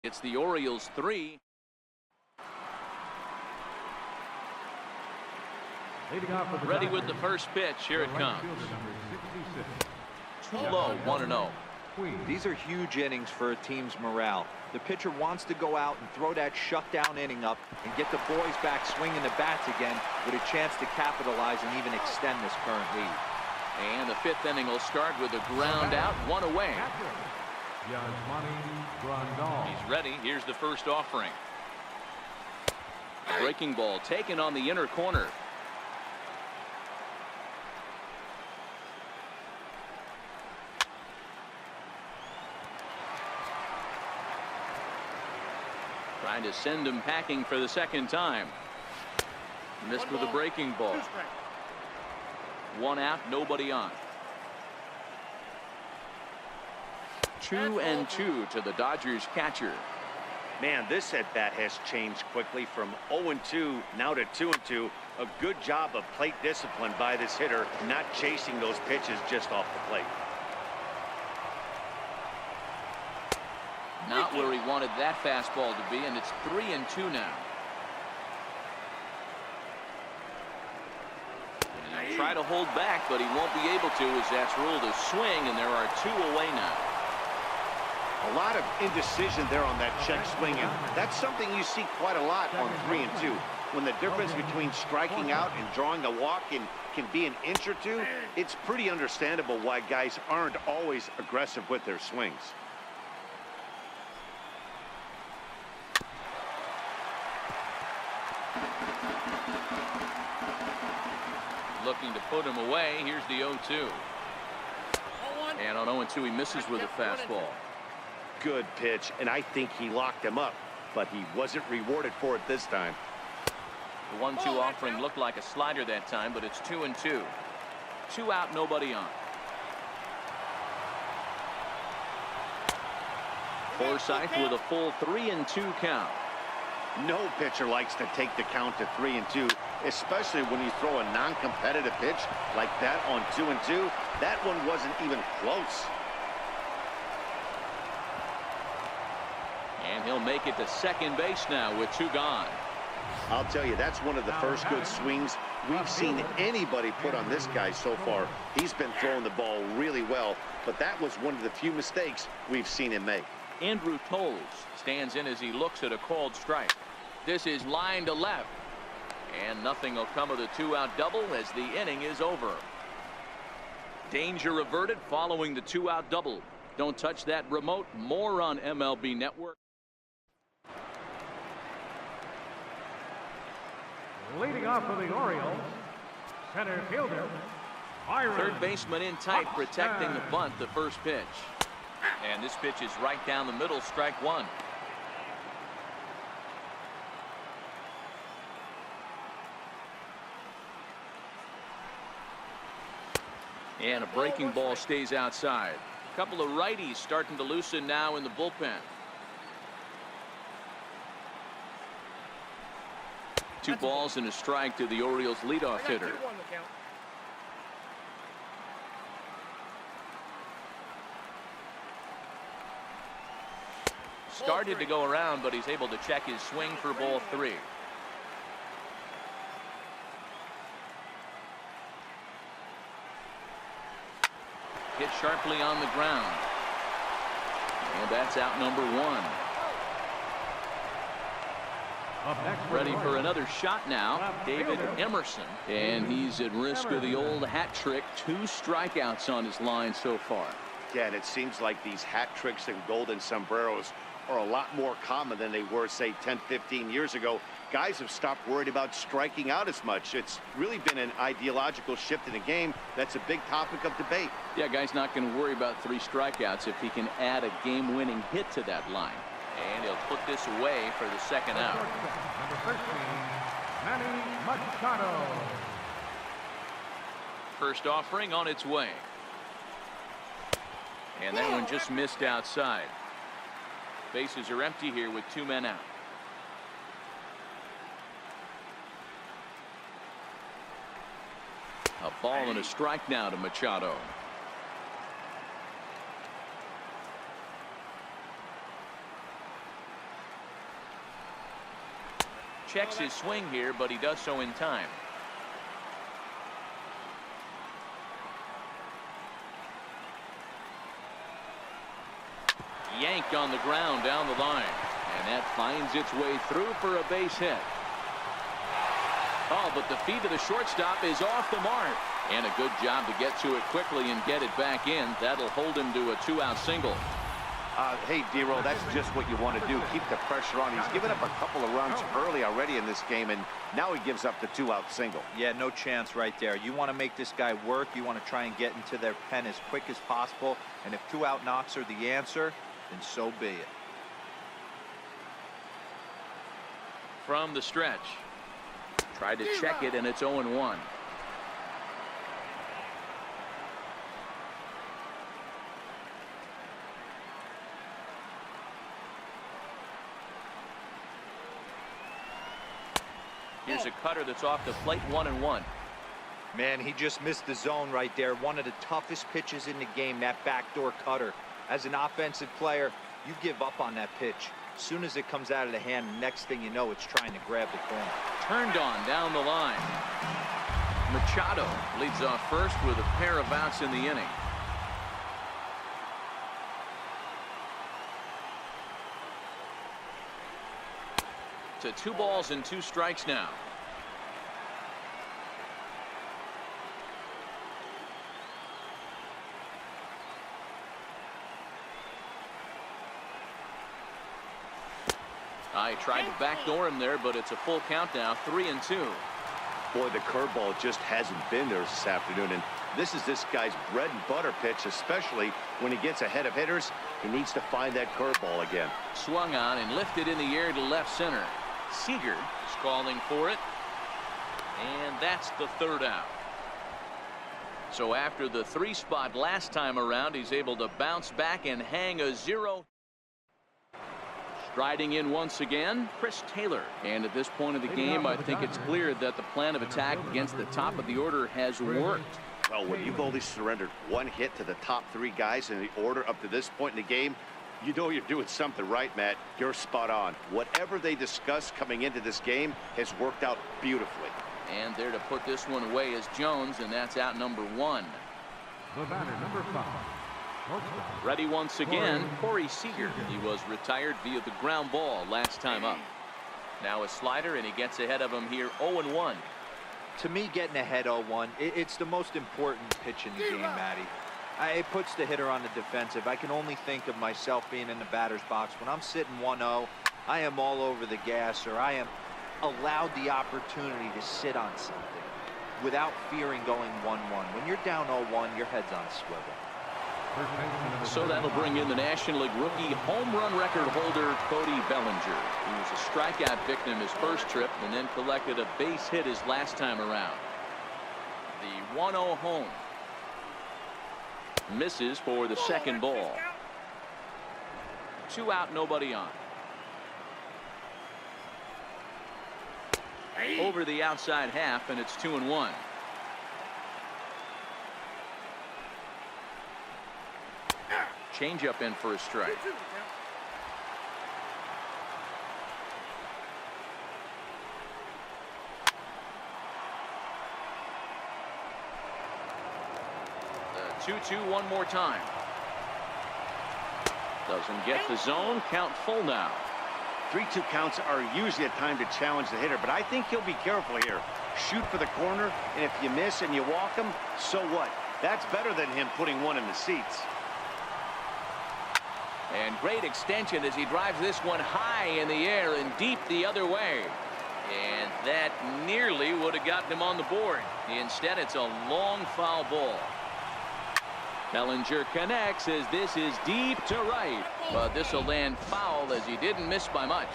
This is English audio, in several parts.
It's the Orioles 3. Ready with the first pitch. Here it comes. Too low, 1-0. These are huge innings for a team's morale. The pitcher wants to go out and throw that shutdown inning up and get the boys back swinging the bats again with a chance to capitalize and even extend this current lead. And the fifth inning will start with a ground out, one away. He's ready. Here's the first offering. Breaking ball taken on the inner corner. Trying to send him packing for the second time. Missed with a breaking ball. One out, nobody on. 2-2 to the Dodgers catcher. Man, this at bat has changed quickly from 0-2 now to 2-2. A good job of plate discipline by this hitter, not chasing those pitches just off the plate. Not where he wanted that fastball to be, and it's 3-2 now. And he'll try to hold back, but he won't be able to, as that's ruled a swing, and there are two away now. A lot of indecision there on that check swing, and that's something you see quite a lot on 3-2. When the difference between striking out and drawing a walk can be an inch or two, it's pretty understandable why guys aren't always aggressive with their swings. Looking to put him away. Here's the 0-2. And on 0-2, he misses with a fastball. Good pitch, and I think he locked him up, but he wasn't rewarded for it this time. The 1-2 offering looked like a slider that time, but it's 2-2. 2 out, nobody on. Forsythe with a full 3-2 count. No pitcher likes to take the count to 3-2, especially when you throw a non-competitive pitch like that on 2-2. That one wasn't even close. And he'll make it to second base now with 2 gone. I'll tell you, that's one of the first good swings we've seen anybody put on this guy so far. He's been throwing the ball really well, but that was one of the few mistakes we've seen him make. Andrew Toles stands in as he looks at a called strike. This is line to left. And nothing will come of the 2-out double as the inning is over. Danger averted following the 2-out double. Don't touch that remote. More on MLB Network. Leading off for the Orioles, center fielder, Third baseman in tight, protecting the bunt, the first pitch. And this pitch is right down the middle, strike one. And a breaking ball stays outside. A couple of righties starting to loosen now in the bullpen. 2 balls and a strike to the Orioles leadoff hitter. Started to go around, but he's able to check his swing for ball 3. Hit sharply on the ground. And that's out number 1. Ready for another shot now, David Emerson. And he's at risk of the old hat trick. 2 strikeouts on his line so far. Yeah, and it seems like these hat tricks and golden sombreros are a lot more common than they were, say, 10-15 years ago. Guys have stopped worried about striking out as much. It's really been an ideological shift in the game that's a big topic of debate. Yeah, guy's not going to worry about 3 strikeouts if he can add a game-winning hit to that line. And he'll put this away for the second out. number 13, Manny Machado. First offering on its way. And that one just missed outside. Bases are empty here with 2 men out. A ball and a strike now to Machado. checks his swing here, but he does so in time. Yanked on the ground down the line, and that finds its way through for a base hit. Oh, but the feed to the shortstop is off the mark, and a good job to get to it quickly and get it back in. That'll hold him to a 2-out single. Hey, D-Roll, that's just what you want to do. Keep the pressure on. He's given up a couple of runs early already in this game, and now he gives up the 2-out single. Yeah, no chance right there. You want to make this guy work. You want to try and get into their pen as quick as possible. And if 2-out knocks are the answer, then so be it. From the stretch. Tried to check it, and it's 0-1. Here's a cutter that's off the plate, 1-1. Man, he just missed the zone right there. One of the toughest pitches in the game, that backdoor cutter. As an offensive player, you give up on that pitch. As soon as it comes out of the hand, next thing you know, it's trying to grab the corner. Turned on down the line. Machado leads off first with a pair of outs in the inning. To 2 balls and 2 strikes now. I tried to backdoor him there, but it's a full count now, 3-2. Boy, the curveball just hasn't been there this afternoon, and this is this guy's bread and butter pitch, especially when he gets ahead of hitters. He needs to find that curveball again. Swung on and lifted in the air to left center. Seager is calling for it, and that's the 3rd out. So after the 3 spot last time around, he's able to bounce back and hang a 0. Striding in once again, Chris Taylor. And at this point of the game, I think it's clear that the plan of attack against the top of the order has worked. Well, when you've only surrendered 1 hit to the top 3 guys in the order up to this point in the game, you know you're doing something right, Matt. You're spot on. Whatever they discussed coming into this game has worked out beautifully. And there to put this one away is Jones, and that's out number 1. The batter, number 5. Ready once again, Corey Seager. He was retired via the ground ball last time up. Now a slider, and he gets ahead of him here, 0-1. To me, getting ahead 0-1, it's the most important pitch in the game, Matty. It puts the hitter on the defensive. I can only think of myself being in the batter's box. When I'm sitting 1-0, I am all over the gas, or I am allowed the opportunity to sit on something without fearing going 1-1. When you're down 0-1, your head's on a swivel. So that'll bring in the National League rookie home run record holder Cody Bellinger. He was a strikeout victim his first trip and then collected a base hit his last time around. The 1-0 home. Misses for the 2nd ball. 2 out, nobody on. Over the outside half, and it's 2-1. Changeup in for a strike. The 2-2 one more time. Doesn't get the zone. Count full now. 3-2 counts are usually a time to challenge the hitter, but I think he'll be careful here. Shoot for the corner, and if you miss and you walk him, so what? That's better than him putting one in the seats. And great extension as he drives this one high in the air and deep the other way. And that nearly would have gotten him on the board. Instead, it's a long foul ball. Bellinger connects as this is deep to right. But this will land foul as he didn't miss by much.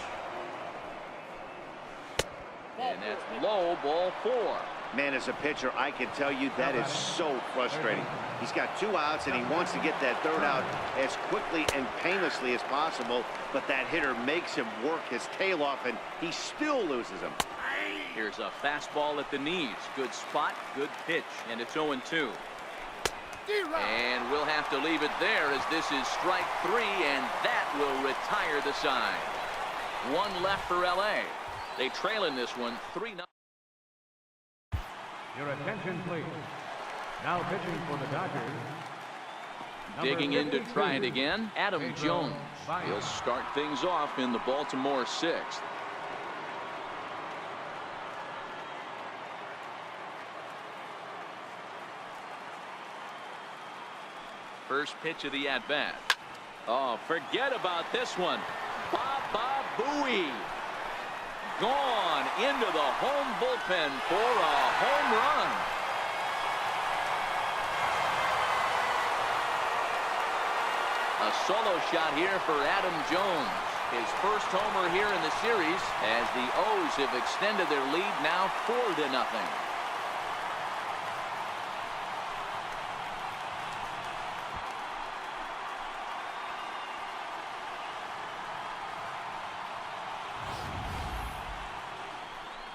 And that's low, ball 4. Man, as a pitcher, I can tell you that is so frustrating. He's got 2 outs, and he wants to get that 3rd out as quickly and painlessly as possible, but that hitter makes him work his tail off, and he still loses him. Here's a fastball at the knees. Good spot, good pitch, and it's 0-2. And we'll have to leave it there as this is strike 3, and that will retire the side. 1 left for LA. They trail in this one 3-0. Your attention, please. Now pitching for the Dodgers. Digging in to try it again, Adam Jones. He'll start things off in the Baltimore 6th. First pitch of the at-bat. Oh, forget about this one. Baba Booey. Gone into the home bullpen for a home run. A solo shot here for Adam Jones. His first homer here in the series as the O's have extended their lead now 4-0.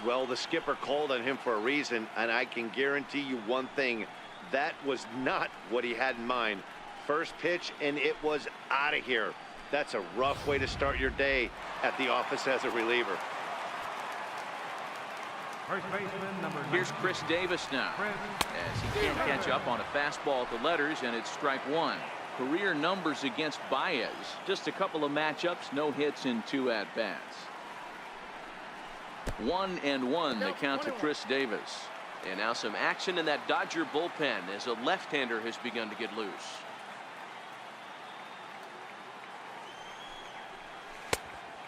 Well, the skipper called on him for a reason, and I can guarantee you one thing. That was not what he had in mind. First pitch, and it was out of here. That's a rough way to start your day at the office as a reliever. First baseman, number 9. Here's Chris Davis now, as he can't catch up on a fastball at the letters, and it's strike one. Career numbers against Baez. Just a couple of matchups, no hits in 2 at-bats. 1-1 the count to Chris Davis. And now some action in that Dodger bullpen as a left-hander has begun to get loose.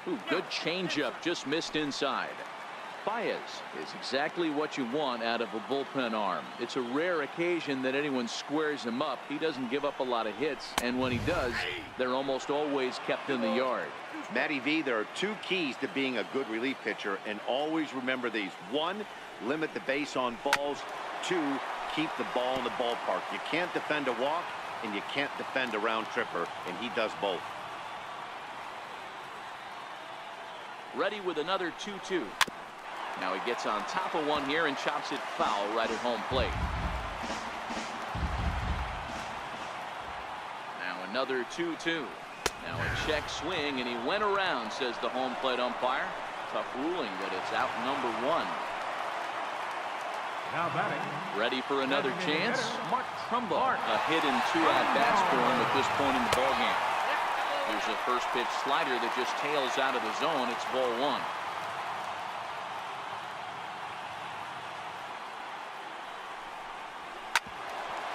Ooh, good changeup, just missed inside. Baez is exactly what you want out of a bullpen arm. It's a rare occasion that anyone squares him up. He doesn't give up a lot of hits, and when he does, they're almost always kept in the yard. Matty V, there are 2 keys to being a good relief pitcher, and always remember these. 1, limit the base on balls. 2, keep the ball in the ballpark. You can't defend a walk, and you can't defend a round tripper, and he does both. Ready with another 2-2. Now he gets on top of one here and chops it foul right at home plate. Now another 2-2. Now a check swing, and he went around, says the home plate umpire. Tough ruling, but it's out number 1. Now batting. Ready for another chance. Mark Trumbo. A hit in 2 at-bats for him at this point in the ballgame. Here's a first pitch slider that just tails out of the zone. It's ball 1.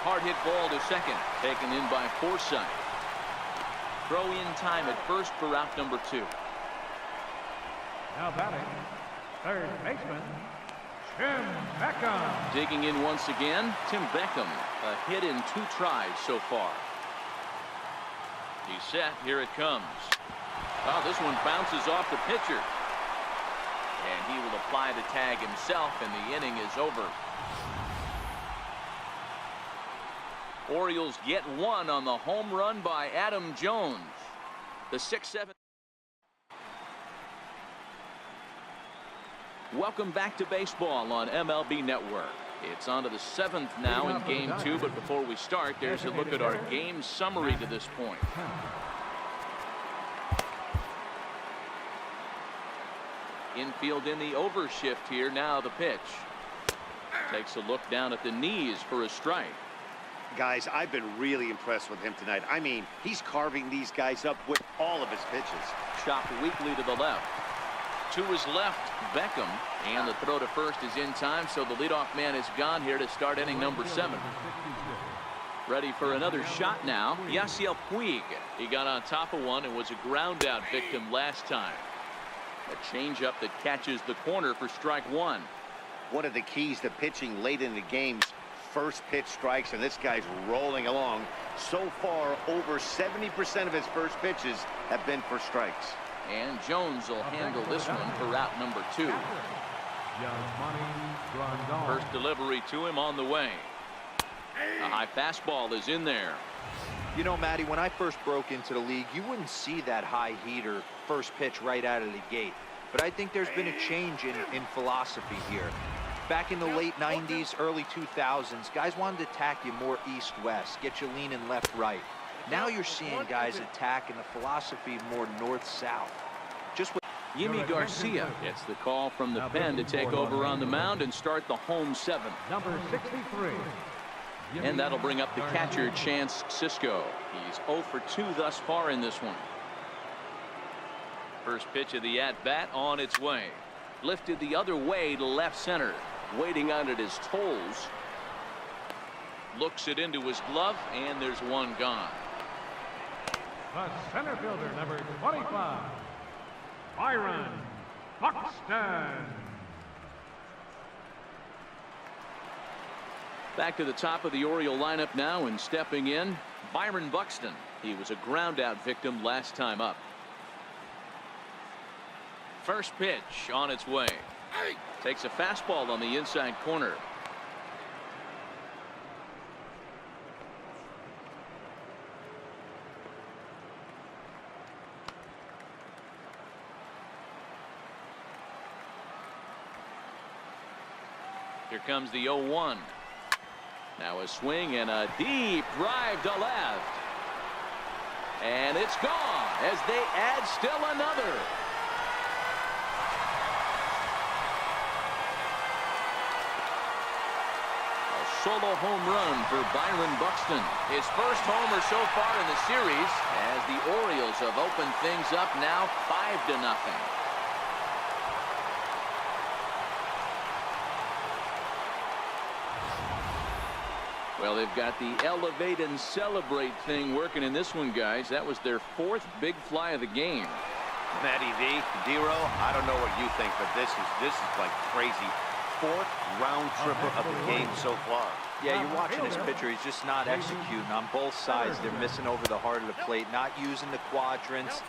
Hard hit ball to second, taken in by Forsythe. Throw in time at first for out number 2. Now batting, third baseman, Tim Beckham. Digging in once again, Tim Beckham. A hit in 2 tries so far. He's set. Here it comes. Oh, this one bounces off the pitcher. And he will apply the tag himself, and the inning is over. Orioles get 1 on the home run by Adam Jones. The 6-7. Welcome back to baseball on MLB Network. It's on to the 7th now in game 2, but before we start, there's a look at our game summary to this point. Infield in the overshift here. Now the pitch. Takes a look down at the knees for a strike. Guys, I've been really impressed with him tonight. I mean, he's carving these guys up with all of his pitches. Chopped weakly to the left. To his left, Beckham, and the throw to first is in time, so the leadoff man is gone here to start inning number 7. Ready for another shot now, Yasiel Puig. He got on top of one and was a ground out victim last time. A changeup that catches the corner for strike 1. One of the keys to pitching late in the games, first pitch strikes, and this guy's rolling along. So far, over 70% of his first pitches have been for strikes. And Jones will handle this one for out number 2. First delivery to him on the way. A high fastball is in there. You know, Matty, when I first broke into the league, you wouldn't see that high heater first pitch right out of the gate. But I think there's been a change in philosophy here. Back in the late 90s, early 2000s, guys wanted to attack you more east-west, get you leaning left-right. Now you're seeing guys attack in the philosophy more north-south. Just with Yimi Garcia gets the call from the pen to take over on the mound and start the home 7th. Number 63. And that'll bring up the catcher, Chance Sisco. He's 0 for 2 thus far in this one. First pitch of the at-bat on its way. Lifted the other way to left center. Waiting on it is Toles. Looks it into his glove, and there's one gone. The center fielder, number 25, Byron Buxton. Back to the top of the Oriole lineup now, and stepping in, Byron Buxton. He was a ground-out victim last time up. First pitch on its way. Takes a fastball on the inside corner. Here comes the 0-1. Now a swing and a deep drive to left. And it's gone as they add still another. A solo home run for Byron Buxton. His first homer so far in the series as the Orioles have opened things up now 5-0. Well, they've got the elevate and celebrate thing working in this one, guys. That was their 4th big fly of the game. Matty V, D-Row, I don't know what you think, but this is like crazy. 4th round tripper of the game so far. Yeah, you're watching this pitcher. He's just not executing on both sides. They're missing over the heart of the plate, not using the quadrants.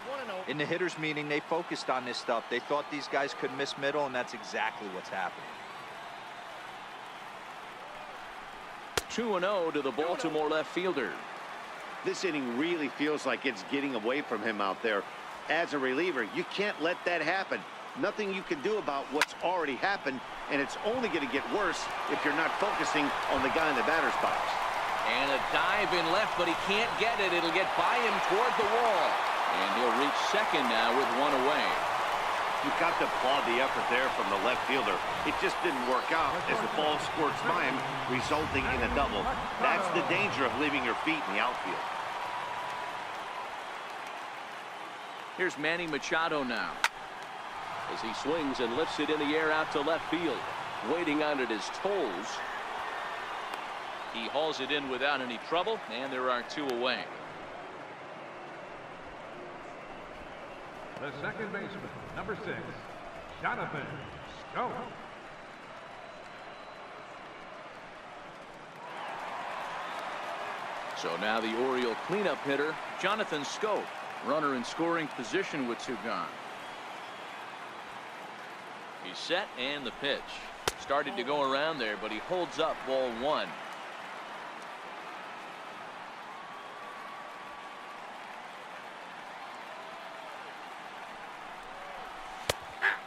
In the hitters meeting, they focused on this stuff. They thought these guys could miss middle, and that's exactly what's happening. 2-0 to the Baltimore left fielder. This inning really feels like it's getting away from him out there. As a reliever, you can't let that happen. Nothing you can do about what's already happened, and it's only going to get worse if you're not focusing on the guy in the batter's box. And a dive in left, but he can't get it. It'll get by him toward the wall. And he'll reach second now with one away. You've got to applaud the effort there from the left fielder. It just didn't work out as the ball squirts by him, resulting in a double. That's the danger of leaving your feet in the outfield. Here's Manny Machado now as he swings and lifts it in the air out to left field. Waiting on it is Toles. He hauls it in without any trouble, and there are 2 away. The second baseman, number 6, Jonathan Schoop. So now the Oriole cleanup hitter, Jonathan Schoop. Runner in scoring position with 2 gone. He's set, and the pitch. Started to go around there, but he holds up ball 1.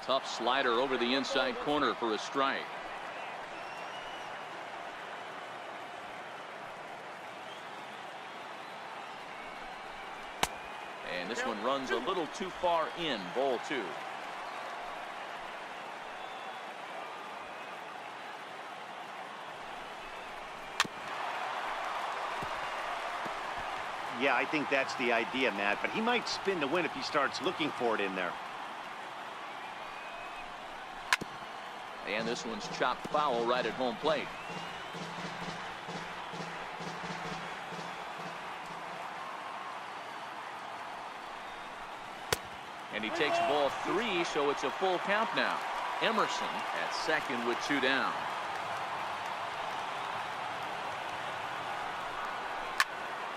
Tough slider over the inside corner for a strike. And this one runs a little too far in, ball 2. Yeah, I think that's the idea, Matt, but he might spin to win if he starts looking for it in there. And this one's chopped foul right at home plate. And he takes ball 3, so it's a full count now. Emerson at second with 2 down.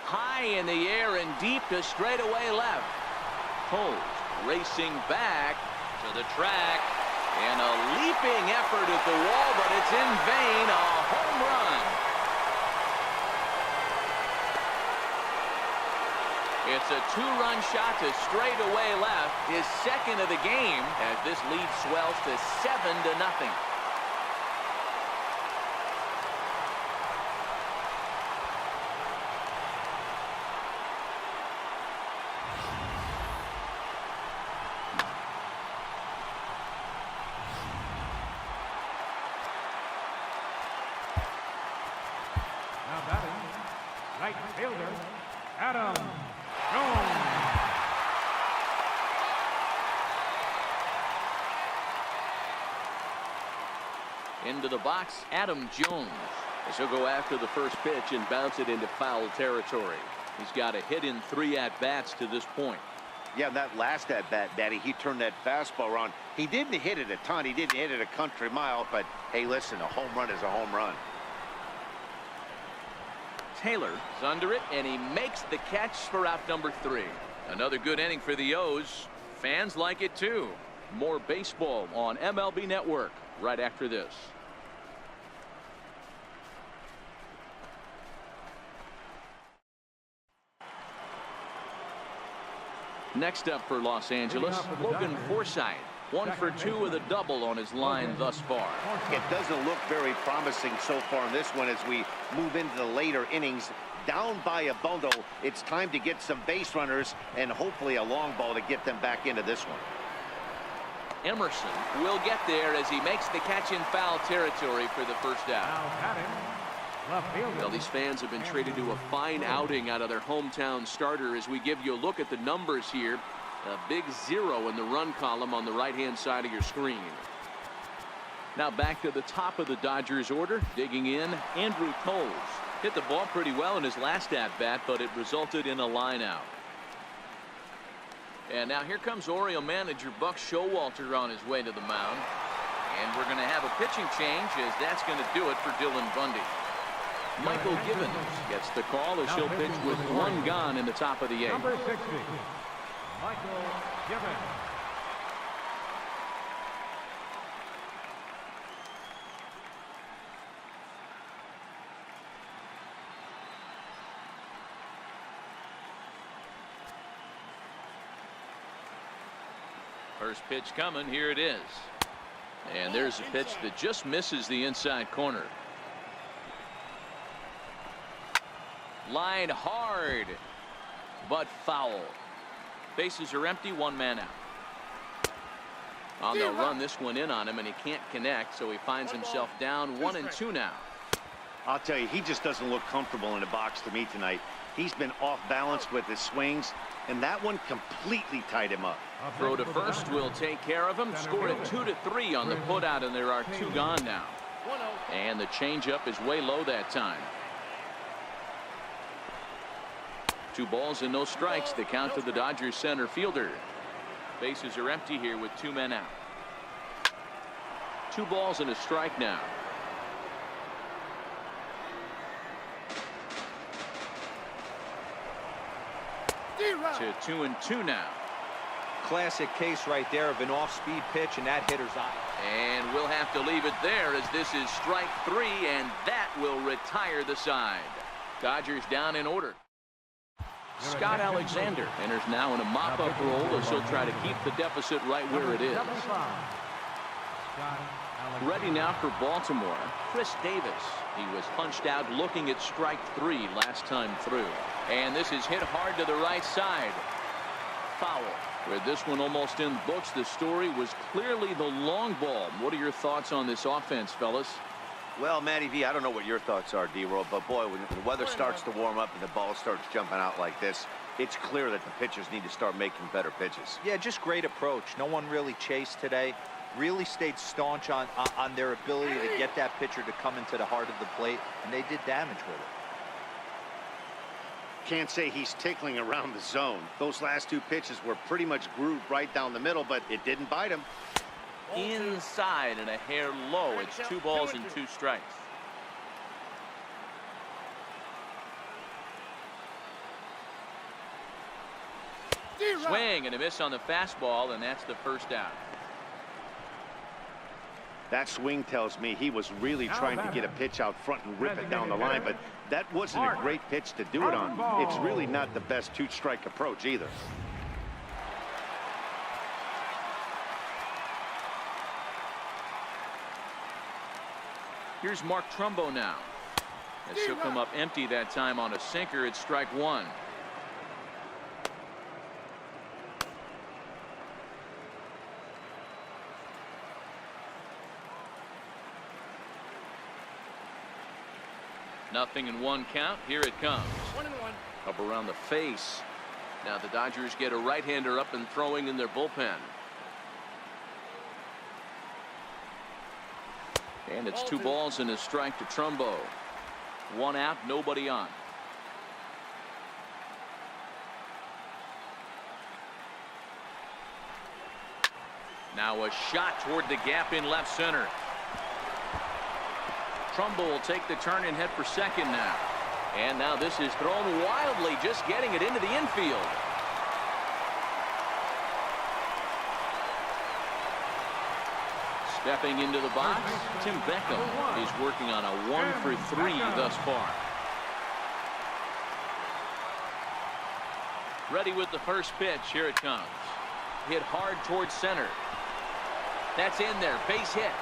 High in the air and deep to straightaway left. Toles racing back to the track. And a leaping effort at the wall, but it's in vain. A home run. It's a 2-run shot to straightaway left, his second of the game, as this lead swells to 7-0. fielder, Adam Jones. Into the box, Adam Jones. As he'll go after the first pitch and bounce it into foul territory. He's got a hit in 3 at-bats to this point. Yeah, that last at-bat, Daddy, he turned that fastball around. He didn't hit it a ton. He didn't hit it a country mile. But, hey, listen, a home run is a home run. Taylor is under it, and he makes the catch for out number 3. Another good inning for the O's. Fans like it, too. More baseball on MLB Network right after this. Next up for Los Angeles, Logan Forsythe. 1 for 2 with a double on his line thus far. It doesn't look very promising so far in this one as we move into the later innings. Down by a bundle, it's time to get some base runners and hopefully a long ball to get them back into this one. Emerson will get there as he makes the catch in foul territory for the first out. Now batting, left fielder. Well, these fans have been treated to a fine outing out of their hometown starter as we give you a look at the numbers here. A big 0 in the run column on the right-hand side of your screen. Now back to the top of the Dodgers order. Digging in, Andrew Toles. Hit the ball pretty well in his last at-bat, but it resulted in a line out. And now here comes Oriole manager Buck Showalter on his way to the mound. And we're going to have a pitching change as that's going to do it for Dylan Bundy. Michael Gibbons gets the call as he'll pitch with 1 gone in the top of the 8th. Number 60, Michael Gibbons. First pitch coming. Here it is. And there's a pitch that just misses the inside corner. Line hard, but foul. Bases are empty, 1 man out. They'll run this one in on him, and he can't connect, so he finds himself down 1 and 2 now. I'll tell you, he just doesn't look comfortable in the box to me tonight. He's been off balance with his swings, and that one completely tied him up. Throw to first will take care of him. Scored at 2-3 on the putout, and there are 2 gone now. And the changeup is way low that time. 2 balls and no strikes. The count to the Dodgers center fielder. Bases are empty here with 2 men out. 2 balls and a strike now. To 2 and 2 now. Classic case right there of an off-speed pitch and that hitter's eye. And we'll have to leave it there as this is strike 3, and that will retire the side. Dodgers down in order. Scott Alexander enters now in a mop-up role as he'll try to keep the deficit right where it is. Ready now for Baltimore, Chris Davis. He was punched out looking at strike 3 last time through. And this is hit hard to the right side. Foul. With this one almost in books, the story was clearly the long ball. What are your thoughts on this offense, fellas? Well, Matty V, I don't know what your thoughts are, D-Roll, but boy, when the weather starts to warm up and the ball starts jumping out like this, it's clear that the pitchers need to start making better pitches. Yeah, just great approach. No one really chased today. Really stayed staunch on their ability to get that pitcher to come into the heart of the plate, and they did damage with it. Can't say he's tickling around the zone. Those last 2 pitches were pretty much grooved right down the middle, but it didn't bite him. Inside and a hair low. It's 2 balls and 2 strikes. Swing and a miss on the fastball, and that's the first out. That swing tells me he was really trying to get a pitch out front and rip it down the line, but that wasn't a great pitch to do it on. It's really not the best 2-strike approach either. Here's Mark Trumbo now. As he'll come up empty that time on a sinker. It's strike 1. Nothing in 1 count. Here it comes. 1-1. Up around the face. Now the Dodgers get a right-hander up and throwing in their bullpen. And it's 2 balls and a strike to Trumbo. 1 out, nobody on. Now a shot toward the gap in left center. Trumbo will take the turn and head for second now. And now this is thrown wildly, just getting it into the infield. Stepping into the box, Tim Beckham is working on a 1-for-3 thus far. Ready with the first pitch. Here it comes. Hit hard towards center. That's in there. Base hit.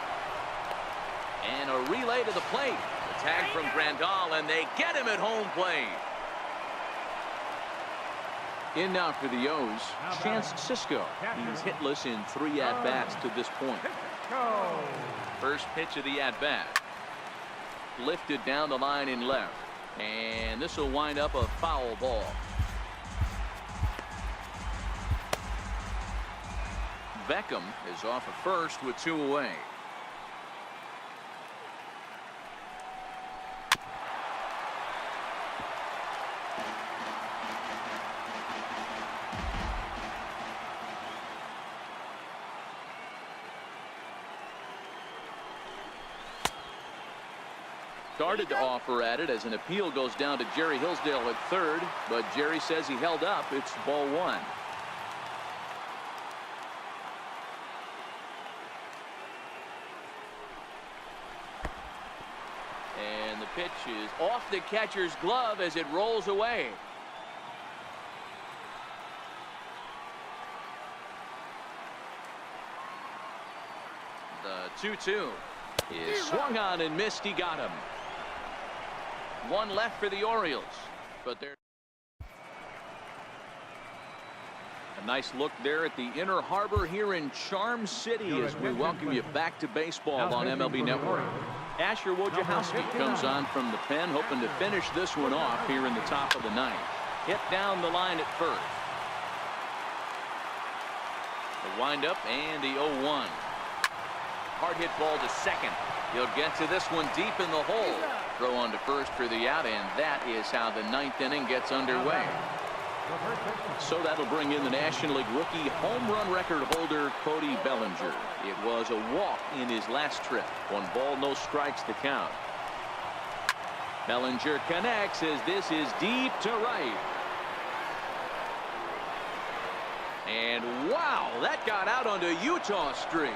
And a relay to the plate. A tag from Grandal, and they get him at home plate. In now for the O's, Chance Sisco. He's hitless in 3 at-bats to this point. First pitch of the at-bat. Lifted down the line in left. And this will wind up a foul ball. Beckham is off at first with 2 away. Started to offer at it as an appeal goes down to Jerry Hillsdale at third, but Jerry says he held up. It's ball 1. And the pitch is off the catcher's glove as it rolls away. The 2-2 is swung on and missed. He got him. 1 left for the Orioles, but they're a nice look there at the Inner Harbor here in Charm City as we welcome you back to baseball on MLB Network. Asher Wojciechowski comes on from the pen, hoping to finish this one off here in the top of the 9th. Hit down the line at first. The windup and the 0-1. Hard hit ball to second. He'll get to this one deep in the hole. Throw on to first for the out, and that is how the 9th inning gets underway. So that'll bring in the National League rookie home run record holder Cody Bellinger. It was a walk in his last trip. 1 ball, no strikes to count. Bellinger connects as this is deep to right. And wow, that got out onto Utah Street.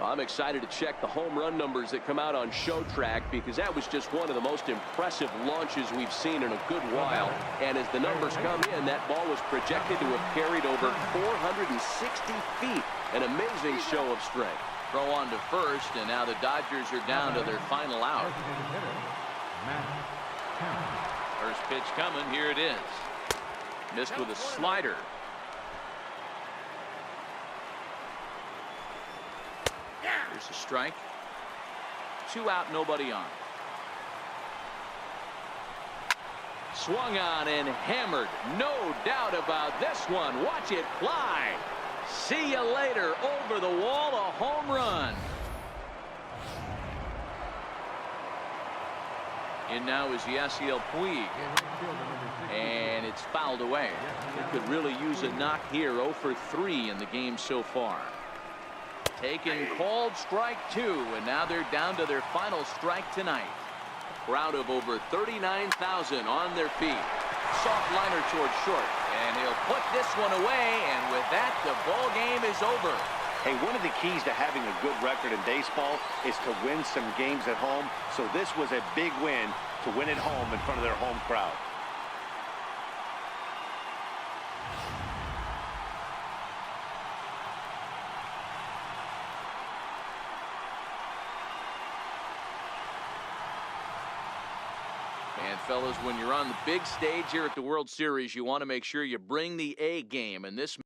I'm excited to check the home run numbers that come out on Show Track, because that was just one of the most impressive launches we've seen in a good while. And as the numbers come in, that ball was projected to have carried over 460 feet. An amazing show of strength. Throw on to first, and now the Dodgers are down to their final out. First pitch coming. Here it is. Missed with a slider. Here's a strike. 2 out, nobody on. Swung on and hammered. No doubt about this one. Watch it fly. See you later. Over the wall, a home run. In now is Yasiel Puig. And it's fouled away. It could really use a knock here. 0 for 3 in the game so far. Taken, called strike 2, and now they're down to their final strike tonight. A crowd of over 39,000 on their feet. Soft liner towards short, and he'll put this one away, and with that, the ball game is over. Hey, one of the keys to having a good record in baseball is to win some games at home. So this was a big win to win at home in front of their home crowd. And fellas, when you're on the big stage here at the World Series, you want to make sure you bring the A game, and this